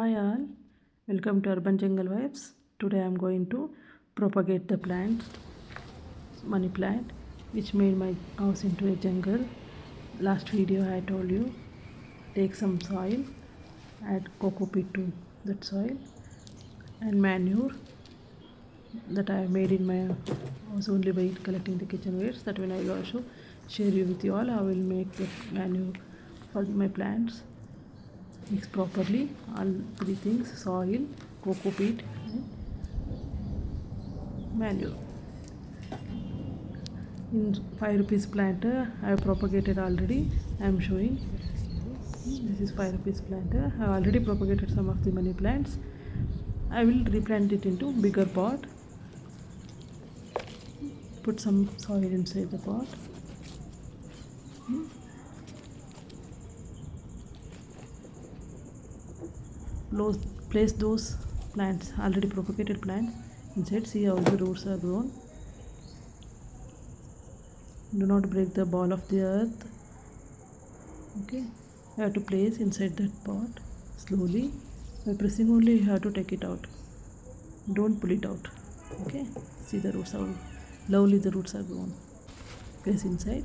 Hi all, welcome to Urban Jungle Vibes. Today I am going to propagate the plants, money plant, which made my house into a jungle. Last video I told you, take some soil, add cocoa peat to that soil and manure that I have made in my house only by collecting the kitchen waste. That when I will also share you with you all, I will make the manure for my plants. Mix properly all three things: soil, cocoa peat and manure. In 5 rupees planter I have propagated already. I am showing this is 5 rupees planter. I have already propagated some of the money plants. I will replant it into bigger pot. Put some soil inside the pot. Place those plants, already propagated plants, inside. See how the roots are grown. Do not break the ball of the earth. Okay, you have to place inside that pot slowly. By pressing only you have to take it out. Don't pull it out. Okay, see the roots, how lovely the roots are grown. Place inside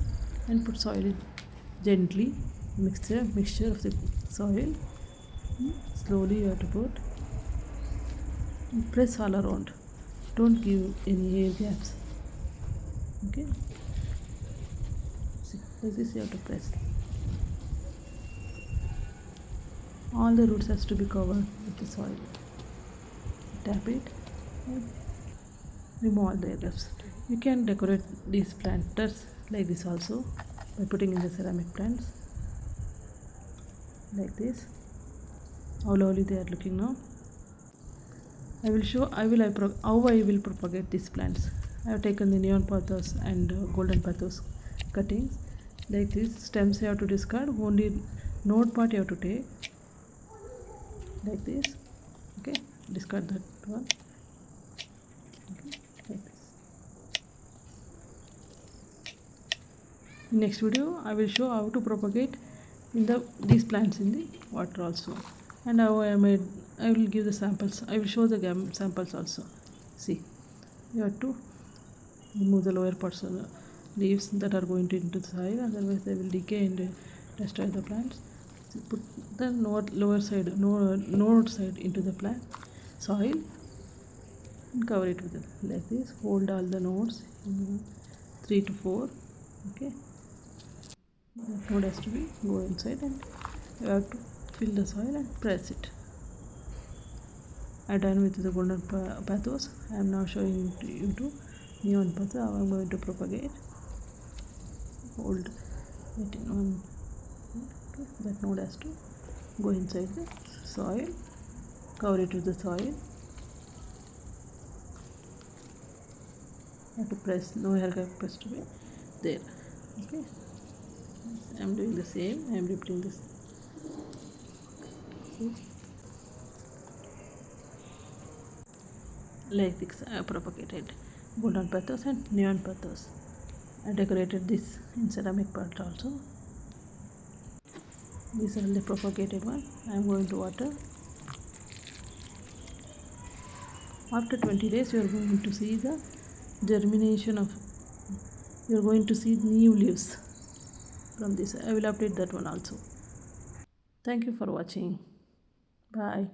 and put soil in gently. Mixture of the soil. Slowly you have to put. Press all around. Don't give any air gaps. Okay. See, like this you have to press. All the roots has to be covered with the soil. Tap it and remove all the air gaps. You can decorate these planters like this also by putting in the ceramic plants like this. How lovely they are looking now. I will show how I will propagate these plants. I have taken the neon pothos and golden pothos cuttings like this. Stems you have to discard, only node part you have to take like this. Okay, discard that one. Okay, like this. In next video I will show how to propagate in these plants in the water also, and how I will give the samples. I will show the samples also. See, you have to remove the lower parts of the leaves that are going into the soil, otherwise they will decay and destroy the plants. So put the node side into the plant soil and cover it with it like this. Hold all the nodes in 3 to 4. Okay, that node has to be go inside and you have to fill the soil and press it. I am done with the golden pothos. I am now showing you to neon pothos how I am going to propagate. Hold it in one. Okay, that node has to go inside the soil. Cover it with the soil. You have to press. No air gap has to be there. Okay. I am doing the same. I am repeating this. Okay. Like this I have propagated golden pothos and neon pothos. I decorated this in ceramic pot also. These are the propagated one. I am going to water. After 20 days you are going to see the germination of, you are going to see new leaves from this. I will update that one also. Thank you for watching. Bye.